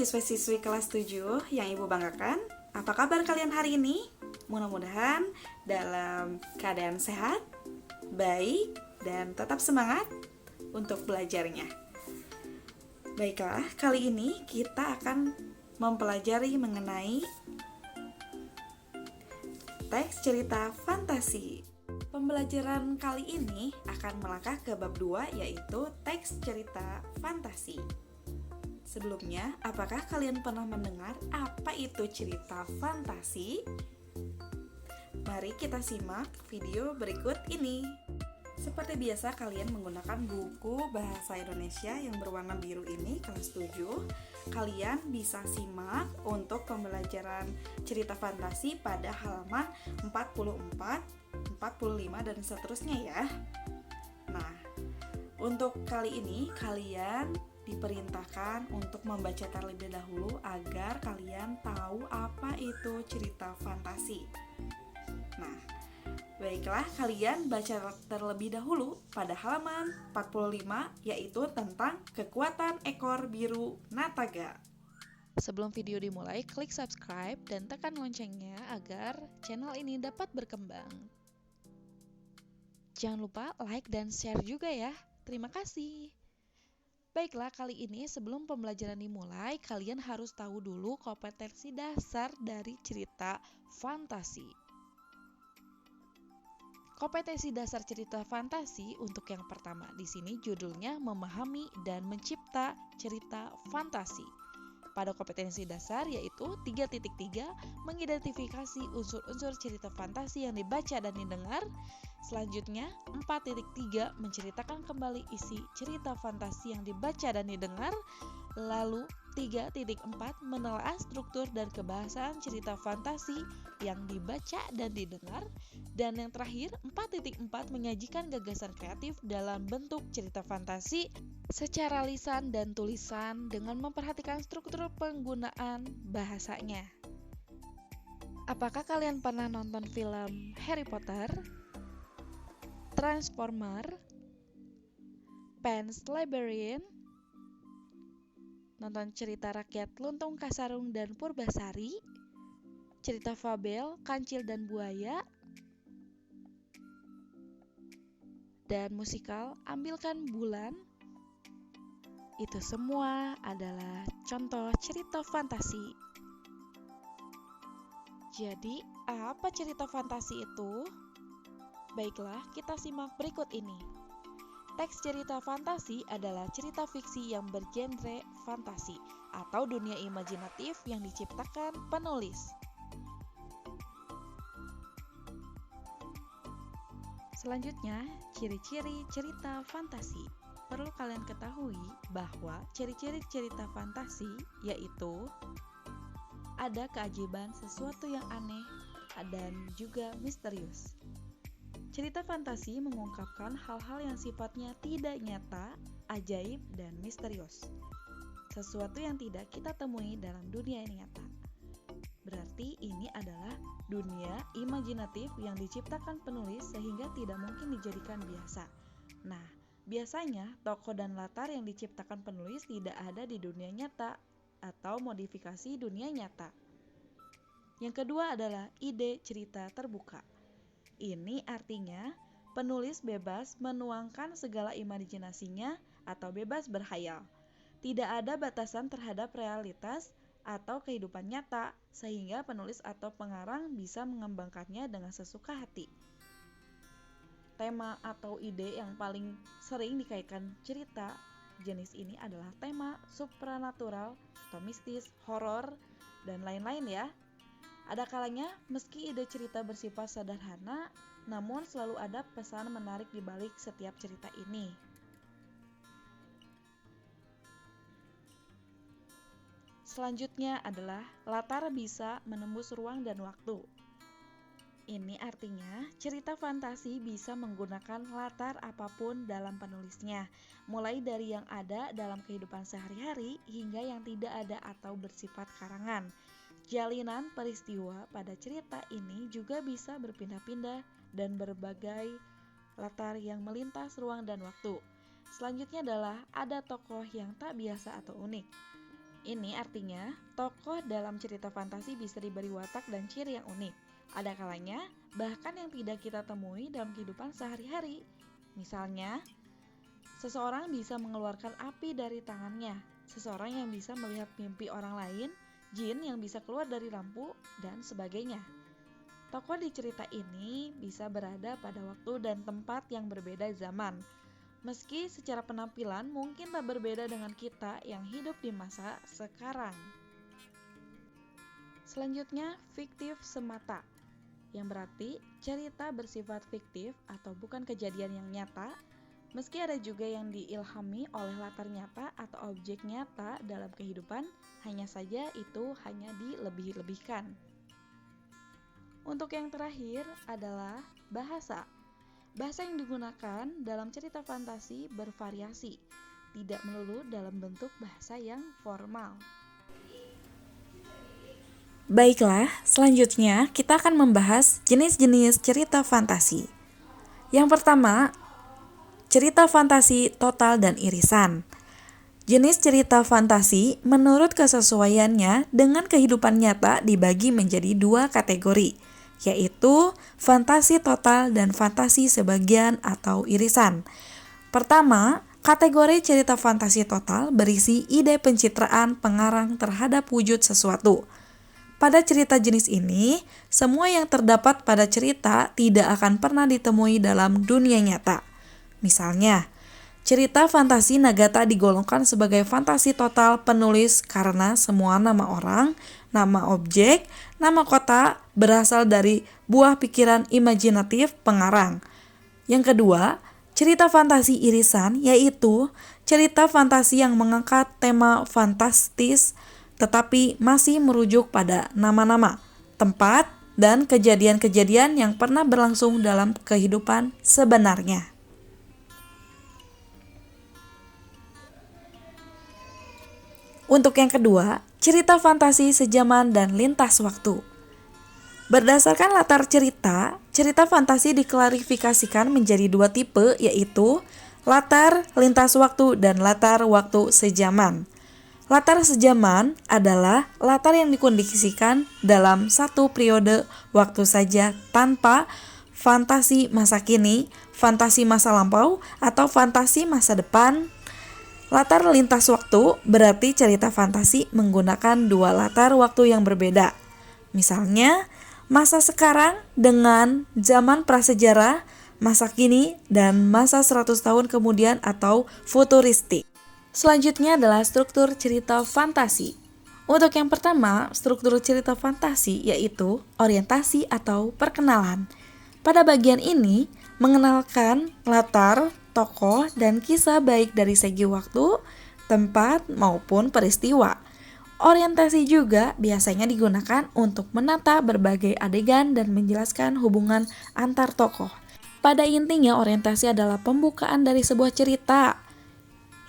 siswa-siswi kelas 7 yang Ibu banggakan. Apa kabar kalian hari ini? Mudah-mudahan dalam keadaan sehat, baik, dan tetap semangat untuk belajarnya. Baiklah, kali ini kita akan mempelajari mengenai teks cerita fantasi. Pembelajaran kali ini akan melangkah ke bab 2, yaitu teks cerita fantasi. Sebelumnya, apakah kalian pernah mendengar apa itu cerita fantasi? Mari kita simak video berikut ini. Seperti biasa, kalian menggunakan buku Bahasa Indonesia yang berwarna biru ini, kelas 7. Kalian bisa simak untuk pembelajaran cerita fantasi pada halaman 44, 45, dan seterusnya ya. Nah, untuk kali ini kalian diperintahkan untuk membaca terlebih dahulu agar kalian tahu apa itu cerita fantasi. Nah, baiklah, kalian baca terlebih dahulu pada halaman 45, yaitu tentang kekuatan ekor biru Nataga. Sebelum video dimulai, klik subscribe dan tekan loncengnya agar channel ini dapat berkembang. Jangan lupa like dan share juga ya. Terima kasih. Baiklah, kali ini sebelum pembelajaran dimulai, kalian harus tahu dulu kompetensi dasar dari cerita fantasi. Kompetensi dasar cerita fantasi untuk yang pertama di sini judulnya memahami dan mencipta cerita fantasi. Pada kompetensi dasar yaitu 3.3 mengidentifikasi unsur-unsur cerita fantasi yang dibaca dan didengar. Selanjutnya 4.3 menceritakan kembali isi cerita fantasi yang dibaca dan didengar. Lalu 3.4 menelaah struktur dan kebahasaan cerita fantasi yang dibaca dan didengar. Dan yang terakhir 4.4 menyajikan gagasan kreatif dalam bentuk cerita fantasi secara lisan dan tulisan dengan memperhatikan struktur penggunaan bahasanya. Apakah kalian pernah nonton film Harry Potter, Transformer, Pan's Labyrinth, nonton cerita rakyat Luntong Kasarung dan Purbasari, cerita fabel Kancil dan Buaya, dan musikal Ambilkan Bulan? Itu semua adalah contoh cerita fantasi. Jadi, apa cerita fantasi itu? Baiklah, kita simak berikut ini. Teks cerita fantasi adalah cerita fiksi yang bergenre fantasi atau dunia imajinatif yang diciptakan penulis. Selanjutnya, ciri-ciri cerita fantasi. Perlu kalian ketahui bahwa ciri-ciri cerita fantasi yaitu ada keajaiban, sesuatu yang aneh, dan juga misterius. Cerita fantasi mengungkapkan hal-hal yang sifatnya tidak nyata, ajaib, dan misterius. Sesuatu yang tidak kita temui dalam dunia nyata. Berarti ini adalah dunia imajinatif yang diciptakan penulis sehingga tidak mungkin dijadikan biasa. Nah, biasanya tokoh dan latar yang diciptakan penulis tidak ada di dunia nyata atau modifikasi dunia nyata. Yang kedua adalah ide cerita terbuka. Ini artinya penulis bebas menuangkan segala imajinasinya atau bebas berkhayal. Tidak ada batasan terhadap realitas atau kehidupan nyata, sehingga penulis atau pengarang bisa mengembangkannya dengan sesuka hati. Tema atau ide yang paling sering dikaitkan cerita jenis ini adalah tema supranatural atau mistis, horor, dan lain-lain ya. Ada kalanya meski ide cerita bersifat sederhana, namun selalu ada pesan menarik di balik setiap cerita ini. Selanjutnya adalah latar bisa menembus ruang dan waktu. Ini artinya cerita fantasi bisa menggunakan latar apapun dalam penulisnya, mulai dari yang ada dalam kehidupan sehari-hari hingga yang tidak ada atau bersifat karangan. Jalinan peristiwa pada cerita ini juga bisa berpindah-pindah dan berbagai latar yang melintas ruang dan waktu. Selanjutnya adalah ada tokoh yang tak biasa atau unik. Ini artinya, tokoh dalam cerita fantasi bisa diberi watak dan ciri yang unik. Ada kalanya, bahkan yang tidak kita temui dalam kehidupan sehari-hari. Misalnya, seseorang bisa mengeluarkan api dari tangannya, seseorang yang bisa melihat mimpi orang lain, jin yang bisa keluar dari lampu, dan sebagainya. Tokoh di cerita ini bisa berada pada waktu dan tempat yang berbeda zaman. Meski secara penampilan mungkin tak berbeda dengan kita yang hidup di masa sekarang. Selanjutnya, fiktif semata, yang berarti cerita bersifat fiktif atau bukan kejadian yang nyata, meski ada juga yang diilhami oleh latar nyata atau objek nyata dalam kehidupan, hanya saja itu hanya dilebih-lebihkan. Untuk yang terakhir adalah bahasa. Bahasa yang digunakan dalam cerita fantasi bervariasi, tidak melulu dalam bentuk bahasa yang formal. Baiklah, selanjutnya kita akan membahas jenis-jenis cerita fantasi. Yang pertama, cerita fantasi total dan irisan. Jenis cerita fantasi menurut kesesuaiannya dengan kehidupan nyata dibagi menjadi dua kategori, yaitu fantasi total dan fantasi sebagian atau irisan. Pertama, kategori cerita fantasi total berisi ide pencitraan pengarang terhadap wujud sesuatu. Pada cerita jenis ini, semua yang terdapat pada cerita tidak akan pernah ditemui dalam dunia nyata. Misalnya, cerita fantasi Nagata digolongkan sebagai fantasi total penulis karena semua nama orang, nama objek, nama kota berasal dari buah pikiran imajinatif pengarang. Yang kedua, cerita fantasi irisan yaitu cerita fantasi yang mengangkat tema fantastis tetapi masih merujuk pada nama-nama, tempat, dan kejadian-kejadian yang pernah berlangsung dalam kehidupan sebenarnya. Untuk yang kedua, cerita fantasi sejaman dan lintas waktu. Berdasarkan latar cerita, cerita fantasi diklarifikasikan menjadi dua tipe, yaitu latar lintas waktu dan latar waktu sejaman. Latar sejaman adalah latar yang dikondisikan dalam satu periode waktu saja tanpa fantasi masa kini, fantasi masa lampau, atau fantasi masa depan. Latar lintas waktu berarti cerita fantasi menggunakan dua latar waktu yang berbeda. Misalnya, masa sekarang dengan zaman prasejarah, masa kini, dan masa 100 tahun kemudian atau futuristik. Selanjutnya adalah struktur cerita fantasi. Untuk yang pertama, struktur cerita fantasi yaitu orientasi atau perkenalan. Pada bagian ini, mengenalkan latar, tokoh, dan kisah baik dari segi waktu, tempat, maupun peristiwa. Orientasi juga biasanya digunakan untuk menata berbagai adegan dan menjelaskan hubungan antar tokoh. Pada intinya, orientasi adalah pembukaan dari sebuah cerita.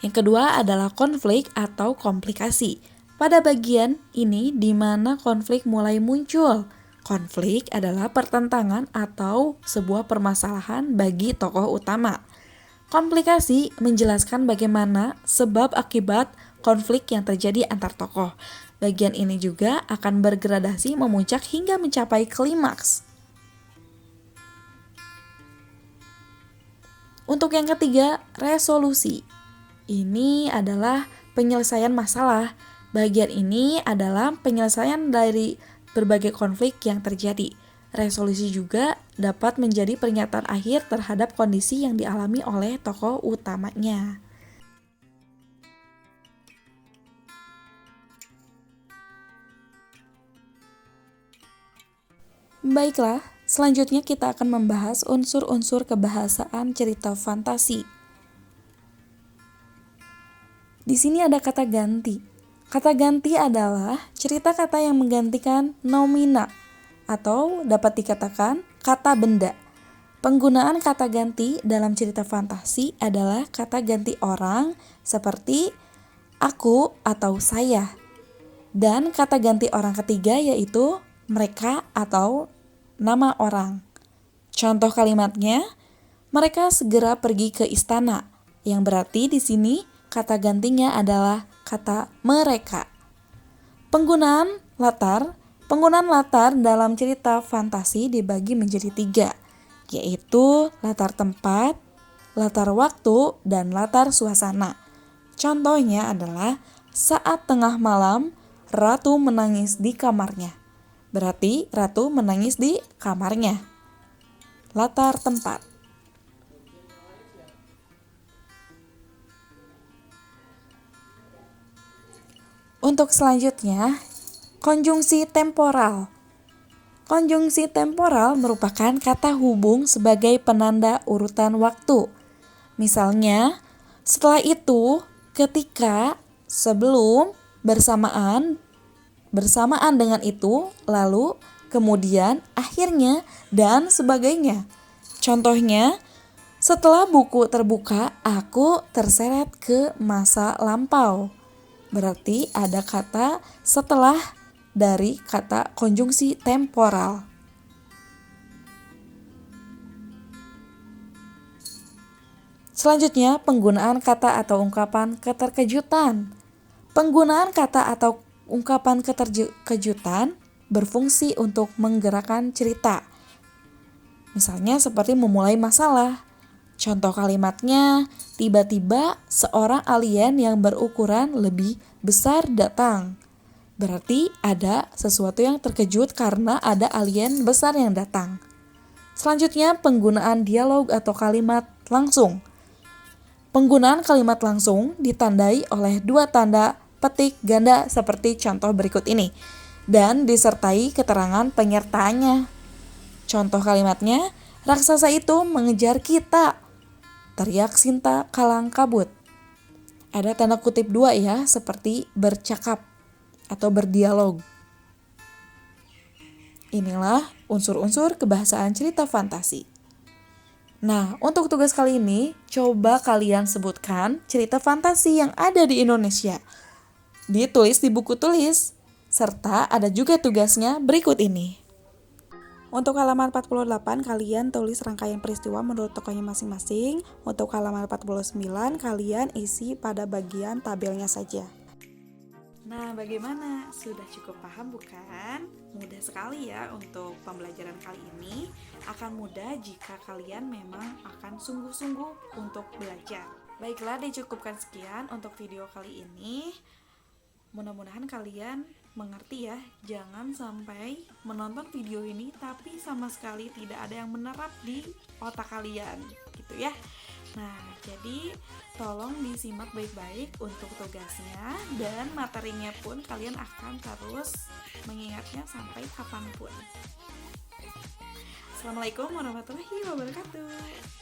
Yang kedua adalah konflik atau komplikasi. Pada bagian ini di mana konflik mulai muncul. Konflik adalah pertentangan atau sebuah permasalahan bagi tokoh utama. Komplikasi menjelaskan bagaimana sebab akibat konflik yang terjadi antar tokoh. Bagian ini juga akan bergradasi memuncak hingga mencapai klimaks. Untuk yang ketiga, resolusi. Ini adalah penyelesaian masalah. Bagian ini adalah penyelesaian dari berbagai konflik yang terjadi. Resolusi juga dapat menjadi pernyataan akhir terhadap kondisi yang dialami oleh tokoh utamanya. Baiklah, selanjutnya kita akan membahas unsur-unsur kebahasaan cerita fantasi. Di sini ada kata ganti. Kata ganti adalah cerita kata yang menggantikan nomina atau dapat dikatakan kata benda. Penggunaan kata ganti dalam cerita fantasi adalah kata ganti orang seperti aku atau saya. Dan kata ganti orang ketiga yaitu mereka atau nama orang. Contoh kalimatnya, mereka segera pergi ke istana, yang berarti di sini kata gantinya adalah kata mereka. Penggunaan latar dalam cerita fantasi dibagi menjadi 3, yaitu latar tempat, latar waktu, dan latar suasana. Contohnya adalah saat tengah malam, Ratu menangis di kamarnya. Berarti Ratu menangis di kamarnya. Latar tempat. Untuk selanjutnya, konjungsi temporal. Konjungsi temporal merupakan kata hubung sebagai penanda urutan waktu. Misalnya, setelah itu, ketika, sebelum, bersamaan dengan itu, lalu, kemudian, akhirnya, dan sebagainya. Contohnya, setelah buku terbuka, aku terseret ke masa lampau. Berarti ada kata setelah dari kata konjungsi temporal. Selanjutnya, penggunaan kata atau ungkapan keterkejutan. Penggunaan kata atau ungkapan keterkejutan berfungsi untuk menggerakkan cerita. Misalnya seperti memulai masalah. Contoh kalimatnya, tiba-tiba seorang alien yang berukuran lebih besar datang. Berarti ada sesuatu yang terkejut karena ada alien besar yang datang. Selanjutnya, penggunaan dialog atau kalimat langsung. Penggunaan kalimat langsung ditandai oleh 2 tanda petik ganda seperti contoh berikut ini dan disertai keterangan penyertanya. Contoh kalimatnya, raksasa itu mengejar kita. Teriak Sinta kalang kabut. Ada tanda kutip 2 ya, seperti bercakap atau berdialog. Inilah unsur-unsur kebahasaan cerita fantasi. Nah, untuk tugas kali ini, coba kalian sebutkan cerita fantasi yang ada di Indonesia. Ditulis di buku tulis, serta ada juga tugasnya berikut ini. Untuk halaman 48, kalian tulis rangkaian peristiwa menurut tokohnya masing-masing. Untuk halaman 49, kalian isi pada bagian tabelnya saja. Nah, bagaimana? Sudah cukup paham bukan? Mudah sekali ya untuk pembelajaran kali ini. Akan mudah jika kalian memang akan sungguh-sungguh untuk belajar. Baiklah, dicukupkan sekian untuk video kali ini. Mudah-mudahan kalian mengerti ya, jangan sampai menonton video ini tapi sama sekali tidak ada yang menerap di otak kalian, gitu ya. Nah, jadi tolong disimak baik-baik untuk tugasnya dan materinya pun kalian akan terus mengingatnya sampai kapanpun. Assalamualaikum warahmatullahi wabarakatuh.